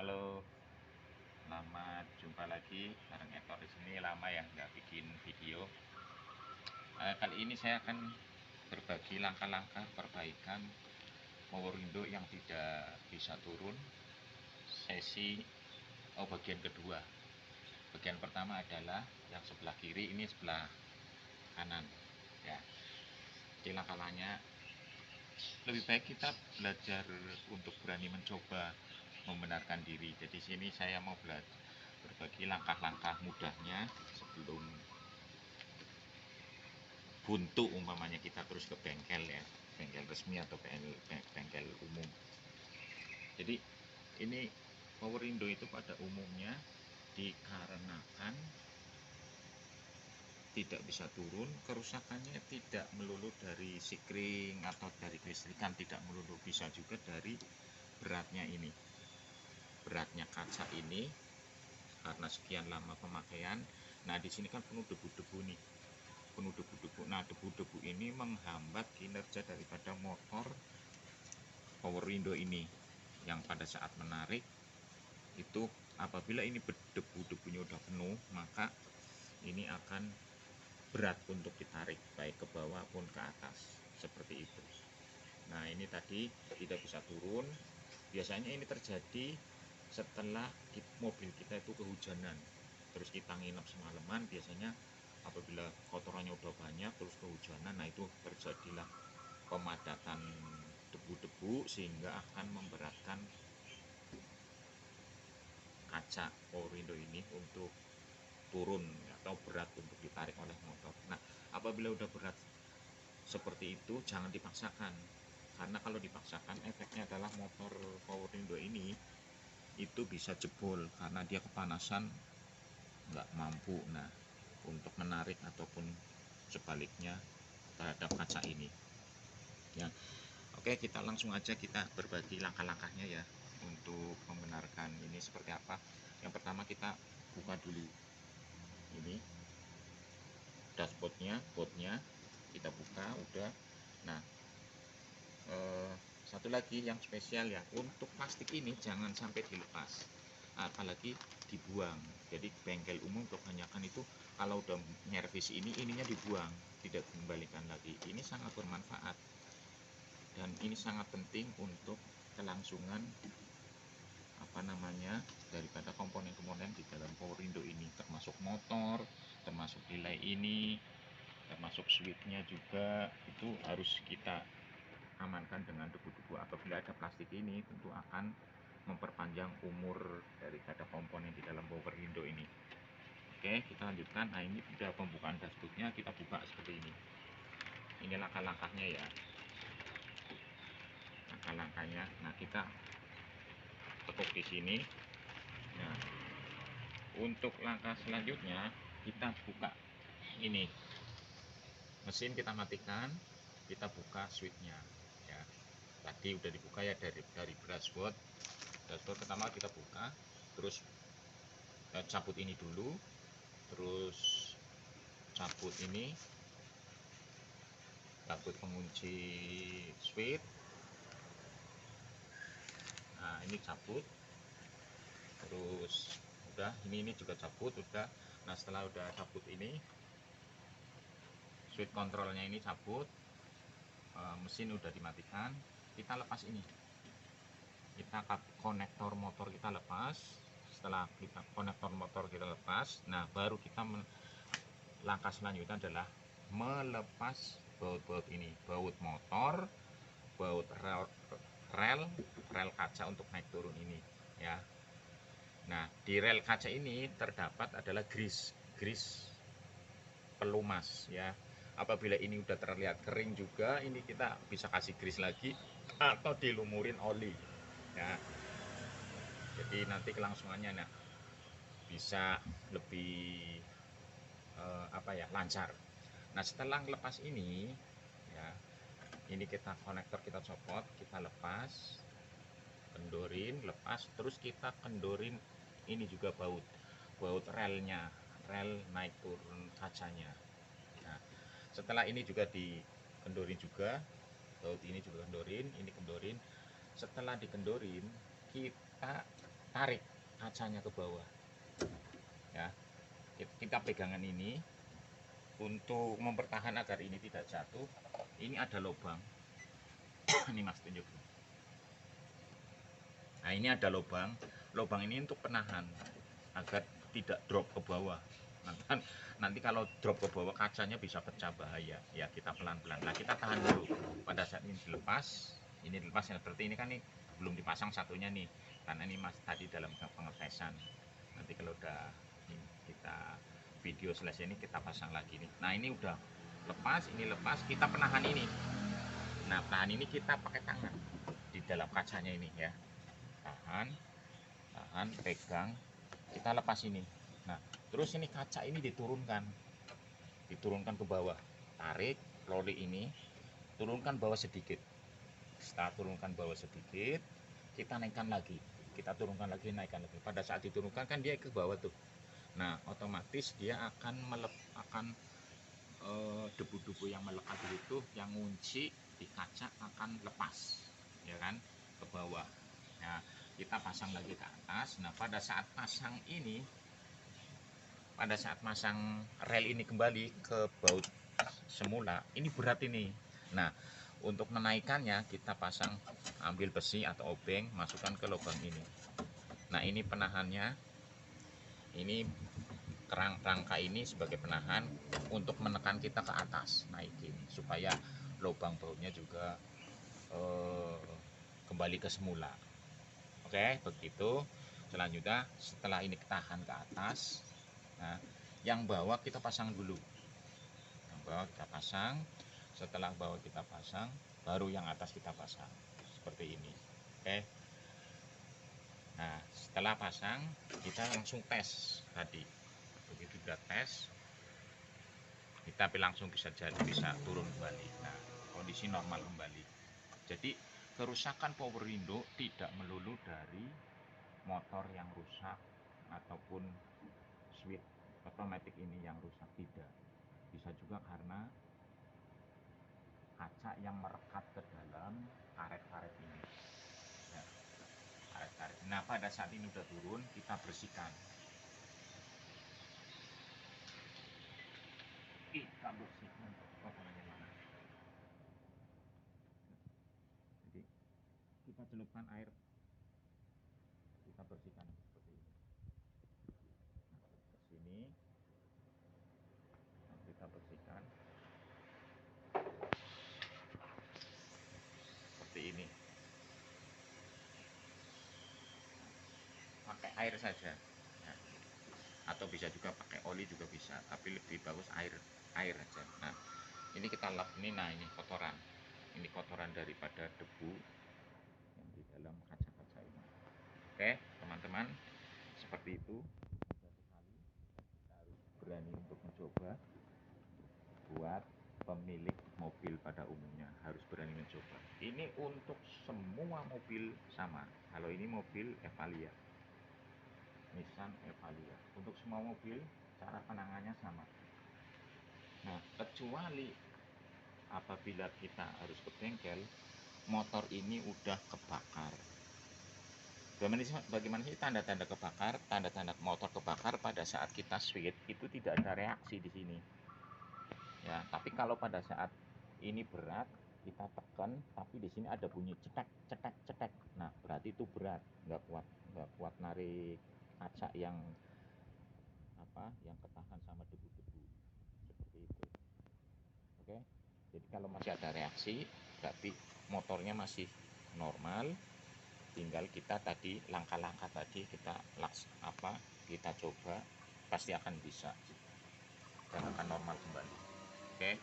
Halo, selamat jumpa lagi bareng Etor di sini. Lama ya nggak bikin video. Kali ini saya akan berbagi langkah-langkah perbaikan power window yang tidak bisa turun. Bagian kedua. Bagian pertama adalah yang sebelah kiri, ini sebelah kanan. Ya, jadi langkah-langkahnya lebih baik kita belajar untuk berani mencoba membenarkan diri. Jadi sini saya mau belajar berbagi langkah-langkah mudahnya sebelum buntu umpamanya kita terus ke bengkel ya, bengkel resmi atau bengkel umum. Jadi ini power window itu pada umumnya dikarenakan tidak bisa turun, kerusakannya tidak melulu dari sikring atau dari kelistrikan, tidak melulu, bisa juga dari beratnya ini, beratnya kaca ini karena sekian lama pemakaian. Nah di sini kan penuh debu-debu nih, penuh debu-debu. Nah debu-debu ini menghambat kinerja daripada motor power window ini, yang pada saat menarik itu apabila ini debu-debunya udah penuh, maka ini akan berat untuk ditarik baik ke bawah pun ke atas seperti itu. Nah ini tadi tidak bisa turun. Biasanya ini terjadi setelah mobil kita itu kehujanan, terus kita nginep semalaman. Biasanya apabila kotorannya udah banyak terus kehujanan, nah itu terjadilah pemadatan debu-debu sehingga akan memberatkan kaca power window ini untuk turun atau berat untuk ditarik oleh motor. Nah apabila udah berat seperti itu jangan dipaksakan, karena kalau dipaksakan efeknya adalah motor power window ini itu bisa jebol karena dia kepanasan, nggak mampu untuk menarik ataupun sebaliknya terhadap kaca ini ya. Oke, kita langsung aja kita berbagi langkah-langkahnya ya untuk membenarkan ini seperti apa. Yang pertama kita buka dulu ini dashboardnya, boardnya kita buka udah. Nah satu lagi yang spesial ya, untuk plastik ini jangan sampai dilepas apalagi dibuang. Jadi bengkel umum kebanyakan itu kalau udah nyervis ininya dibuang, tidak dikembalikan lagi. Ini sangat bermanfaat dan ini sangat penting untuk kelangsungan daripada komponen-komponen di dalam power window ini, termasuk motor, termasuk delay ini, termasuk switchnya juga, itu harus kita amankan dengan debu-debu. Apabila ada plastik ini tentu akan memperpanjang umur daripada komponen di dalam power window ini. Oke, kita lanjutkan. Nah ini sudah pembukaan dashboardnya, kita buka seperti ini. Ini langkah-langkahnya ya, langkah-langkahnya. Nah kita tekuk di sini. Nah untuk langkah selanjutnya kita buka ini mesin, kita matikan, kita buka switchnya ya. Tadi udah dibuka ya dari dashboard pertama kita buka, terus cabut ini dulu, terus cabut ini, cabut pengunci switch. Nah ini cabut, terus udah ini juga cabut udah. Nah setelah udah cabut ini, switch kontrolnya ini cabut, mesin udah dimatikan, kita lepas ini, kita konektor motor kita lepas. Setelah kita konektor motor kita lepas, nah baru kita langkah selanjutnya adalah melepas baut-baut ini, baut motor, baut rel kaca untuk naik turun ini ya. Nah di rel kaca ini terdapat adalah gris pelumas ya. Apabila ini udah terlihat kering juga, ini kita bisa kasih gris lagi atau dilumurin oli ya. Jadi nanti kelangsungannya bisa lebih lancar. Nah setelah lepas ini ya, ini kita konektor kita copot, kita lepas, kendorin, lepas, terus kita kendorin ini juga baut relnya, rel naik turun kacanya. Nah setelah ini juga dikendorin juga, baut ini juga kendorin, ini kendorin. Setelah dikendorin kita tarik kacanya ke bawah ya. Kita pegangan ini untuk mempertahankan agar ini tidak jatuh. Ini ada lubang. Ini Mas tunjuk. Nah, ini ada lubang. Lubang ini untuk penahan agar tidak drop ke bawah. Nanti kalau drop ke bawah kacanya bisa pecah, bahaya. Ya, kita pelan-pelan. Nah, kita tahan dulu. Pada saat ini dilepas, ya, seperti ini kan nih belum dipasang satunya nih. Karena ini Mas tadi dalam pengetesan. Nanti kalau udah ini, kita video selesai ini kita pasang lagi nih. Nah, ini udah lepas, ini lepas, kita penahan ini. Nah, penahan ini kita pakai tangan di dalam kacanya ini ya. Tahan, pegang, kita lepas ini. Nah, terus ini kaca ini diturunkan ke bawah, tarik loli ini, turunkan bawah sedikit. Setelah turunkan bawah sedikit, kita naikkan lagi, kita turunkan lagi, naikkan lagi. Pada saat diturunkan kan dia ke bawah tuh. Nah, otomatis dia akan debu-debu yang melekat itu, yang ngunci di kaca akan lepas, ya kan, ke bawah. Nah, kita pasang lagi ke atas. Nah, pada saat pasang rel ini kembali ke baut semula, ini berat ini. Nah, untuk menaikkannya kita pasang, ambil besi atau obeng, masukkan ke lubang ini. Nah, ini penahannya, ini kerang rangka ini sebagai penahan untuk menekan kita ke atas, naikin supaya lubang bautnya juga kembali ke semula. Oke, begitu. Selanjutnya setelah ini tahan ke atas, nah yang bawah kita pasang dulu. Yang bawah kita pasang, setelah bawah kita pasang, baru yang atas kita pasang. Seperti ini. Oke. Nah, setelah pasang kita langsung tes tadi. Begitu sudah tes, kita langsung bisa turun kembali. Nah, kondisi normal kembali. Jadi kerusakan power window tidak melulu dari motor yang rusak ataupun switch otomatis ini yang rusak, tidak. Bisa juga karena kaca yang merekat ke dalam karet-karet ini ya, karet-karet. Nah, pada saat ini udah turun, kita bersihkan, kotorannya mana. Jadi kita celupkan air, kita bersihkan seperti ini. Nah, ke sini, nah, kita bersihkan seperti ini. Pakai air saja ya. Atau bisa juga pakai oli juga bisa, tapi lebih bagus air aja. Nah, ini kita lap ini. Nah, ini kotoran daripada debu yang di dalam kaca-kaca ini. Oke teman-teman, seperti itu. Satu kali kita harus berani untuk mencoba. Buat pemilik mobil pada umumnya harus berani mencoba. Ini untuk semua mobil sama. Kalau ini mobil Evalia, Nissan Evalia, untuk semua mobil cara penanganannya sama. Nah, kecuali apabila kita harus ke bengkel, motor ini udah kebakar. Bagaimana sih tanda-tanda kebakar? Tanda-tanda motor kebakar pada saat kita switch itu tidak ada reaksi di sini. Ya, tapi kalau pada saat ini berat, kita tekan, tapi di sini ada bunyi cetek cetek cetek. Nah, berarti itu berat, nggak kuat narik kaca yang ketahan sama debu-debu seperti itu. Oke, jadi kalau masih ada reaksi, berarti motornya masih normal. Tinggal kita tadi langkah-langkah tadi kita coba, pasti akan bisa dan akan normal kembali. Oke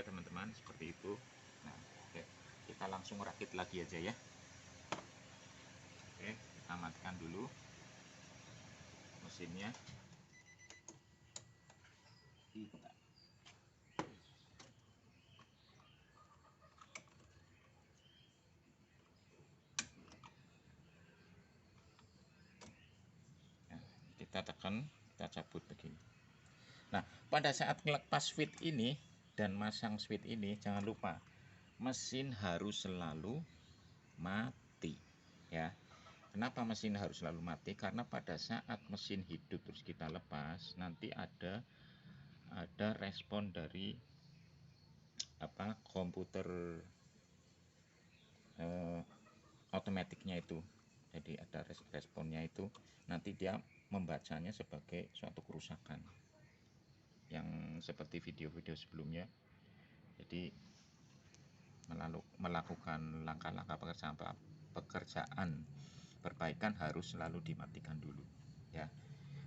teman-teman, seperti itu. Nah, oke, kita langsung rakit lagi aja ya. Oke, kita matikan dulu mesinnya. Kita tekan, kita cabut begini. Nah, pada saat melepas switch ini dan masang switch ini, jangan lupa mesin harus selalu mati ya. Kenapa mesin harus selalu mati? Karena pada saat mesin hidup terus kita lepas, nanti ada respon dari komputer otomatiknya itu. Jadi ada responnya itu, nanti dia membacanya sebagai suatu kerusakan yang seperti video-video sebelumnya. Jadi melakukan langkah-langkah pekerjaan perbaikan harus selalu dimatikan dulu ya.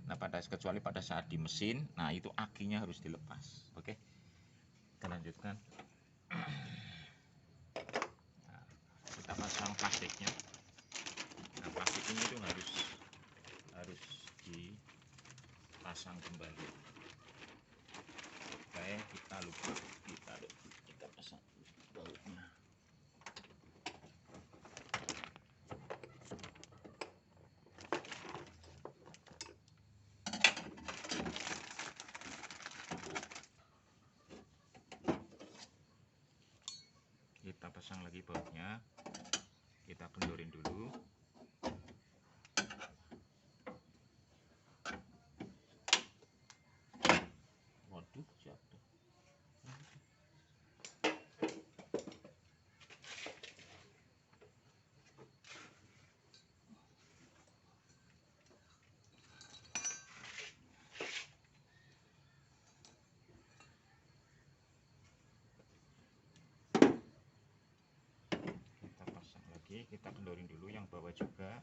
Nah, kecuali pada saat di mesin, nah itu akinya harus dilepas. Oke, kita lanjutkan. Nah, kita pasang plastiknya. Nah, plastik ini tuh harus dipasang kembali. Oke, kita pasang bautnya. Kita pasang lagi bautnya, kita kendorin dulu. Waduh, jatuh. Kita pasang lagi, kita kendorin dulu yang bawah juga.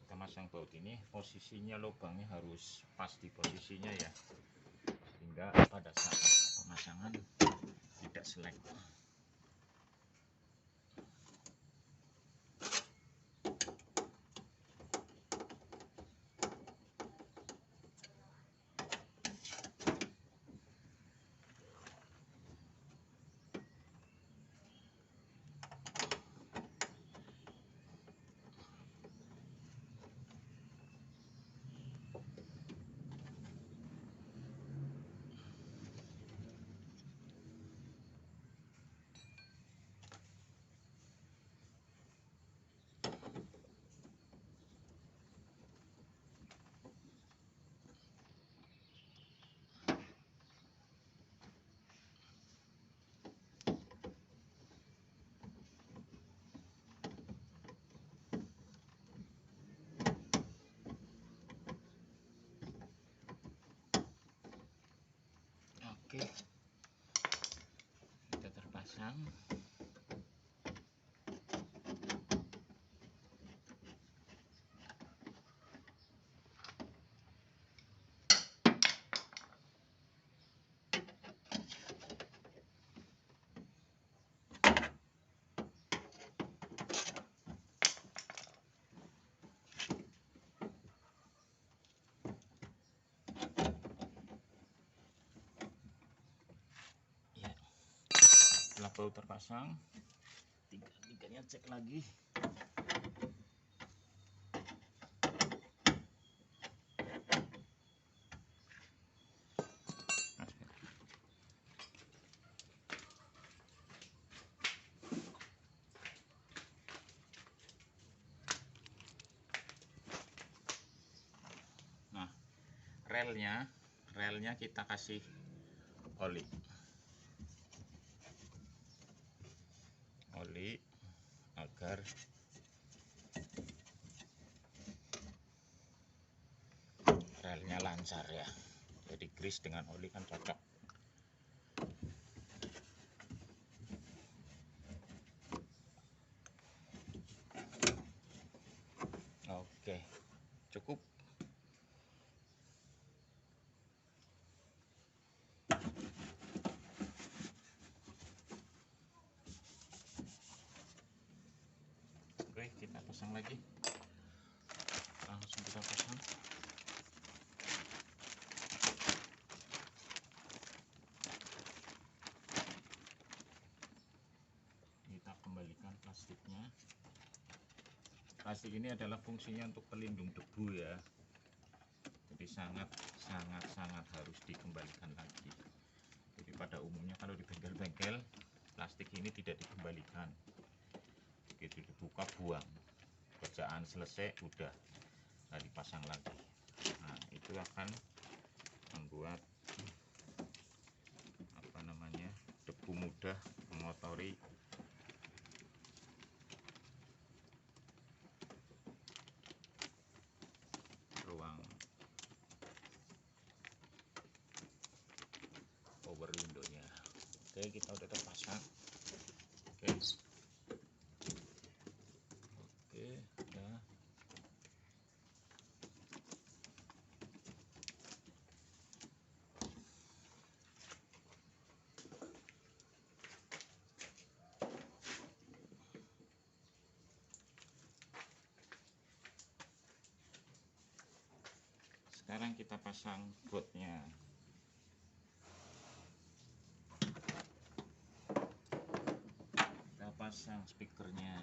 Kita masang baut ini, posisinya lubangnya harus pas di posisinya ya, sehingga pada saat pemasangan tidak selek. Oke, kita terpasang. Setelah baut terpasang, tiganya cek lagi. Nah, relnya kita kasih oli agar relnya lancar ya. Jadi grease dengan oli kan cocok. Oke, cukup. Oke, kita pasang lagi. Langsung kita pasang. Kita kembalikan plastiknya. Plastik ini adalah fungsinya untuk pelindung debu ya. Jadi sangat harus dikembalikan lagi. Jadi pada umumnya kalau di bengkel-bengkel plastik ini tidak dikembalikan. begitu dibuka buang, kerjaan selesai, udah nggak dipasang lagi. Nah, itu akan membuat apa namanya, debu mudah mengotori ruang power window-nya. Oke, kita udah terpasang. Oke, udah. Sekarang kita pasang bautnya. Kita pasang speakernya.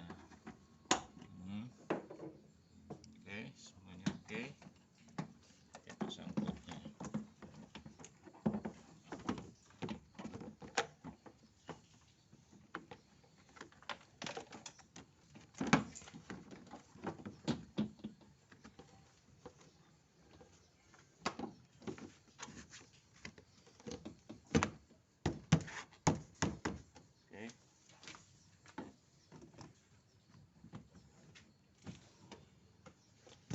Oke, semuanya oke. Kita pasang bautnya. Oke.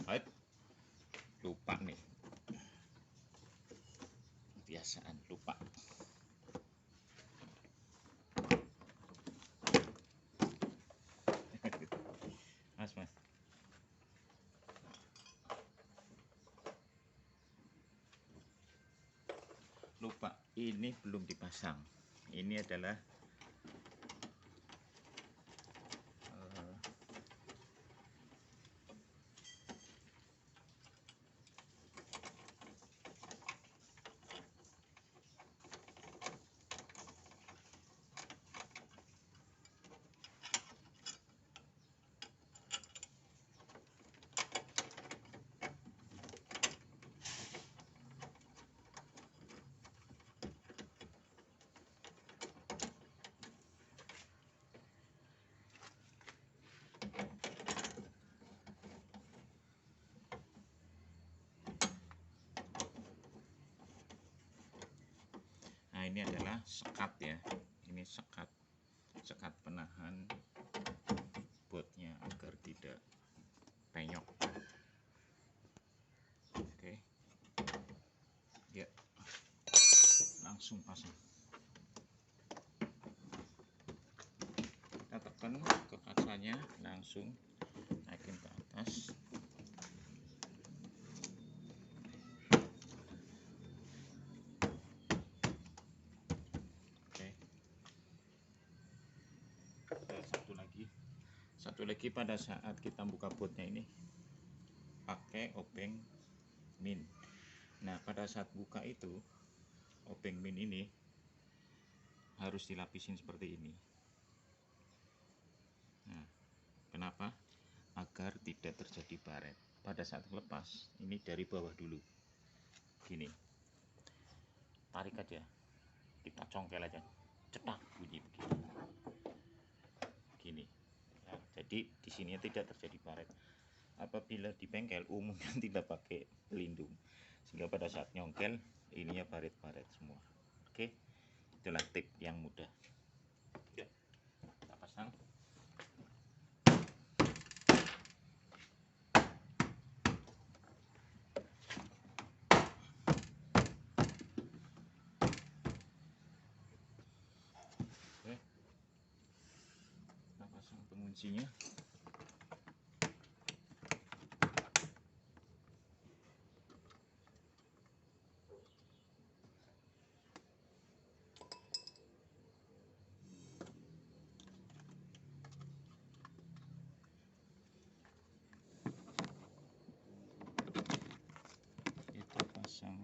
Baik. Lupa nih. Kebiasaan lupa. Mas. Lupa, ini belum dipasang. Ini adalah ini adalah sekat ya. Ini sekat penahan bautnya agar tidak penyok. Oke. Ya. Langsung pasang. Kita tekan ke kacanya, langsung naikin ke atas. Satu lagi pada saat kita buka bautnya ini pakai obeng min. Nah, pada saat buka itu obeng min ini harus dilapisin seperti ini. Nah, kenapa? Agar tidak terjadi baret. Pada saat lepas, ini dari bawah dulu. Gini. Tarik aja. Kita congkel aja. Cetak bunyi begini. Gini. Nah, jadi di sini tidak terjadi baret. Apabila di bengkel umumnya tidak pakai pelindung, sehingga pada saat nyongkel ininya baret-baret semua. Oke, itulah tip yang mudah. Ya, kita pasang. Oke, kita pasang penguncinya. Kita pasang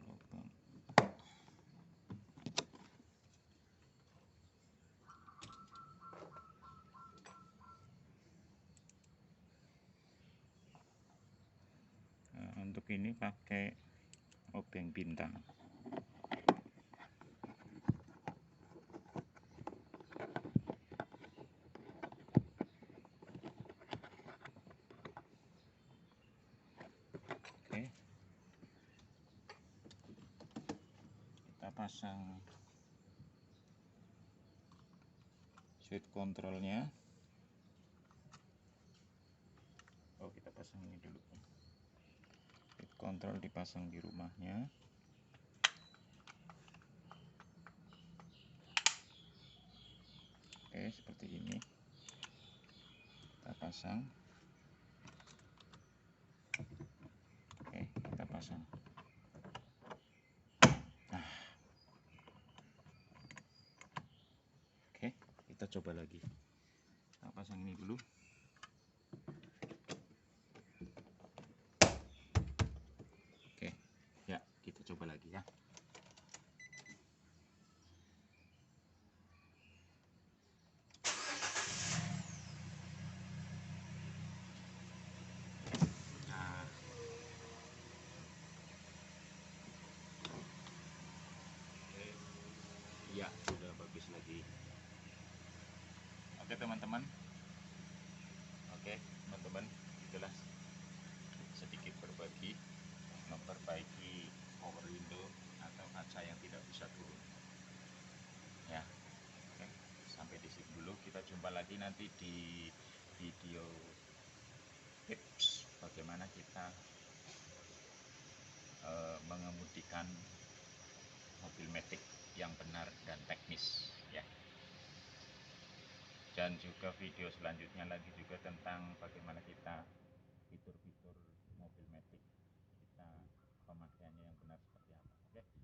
lubang. Nah, untuk ini pakai obeng bintang. pasang switch kontrolnya. Oh, kita pasang ini dulu. Switch kontrol dipasang di rumahnya. Oke, seperti ini kita pasang. Oke, kita pasang. Nah, oke, kita coba lagi. Kita pasang ini dulu. Oke, ya, kita coba lagi ya. Nah, oke, ya, sudah bagus lagi. Oke teman-teman, itulah sedikit berbagi memperbaiki power window atau kaca yang tidak bisa turun ya. Oke, sampai di sini dulu, kita jumpa lagi nanti di video tips bagaimana kita mengemudikan mobil Matic yang benar dan teknis ya. Dan juga video selanjutnya lagi juga tentang bagaimana kita fitur-fitur mobil Matic kita pemakaiannya yang benar seperti apa. Oke.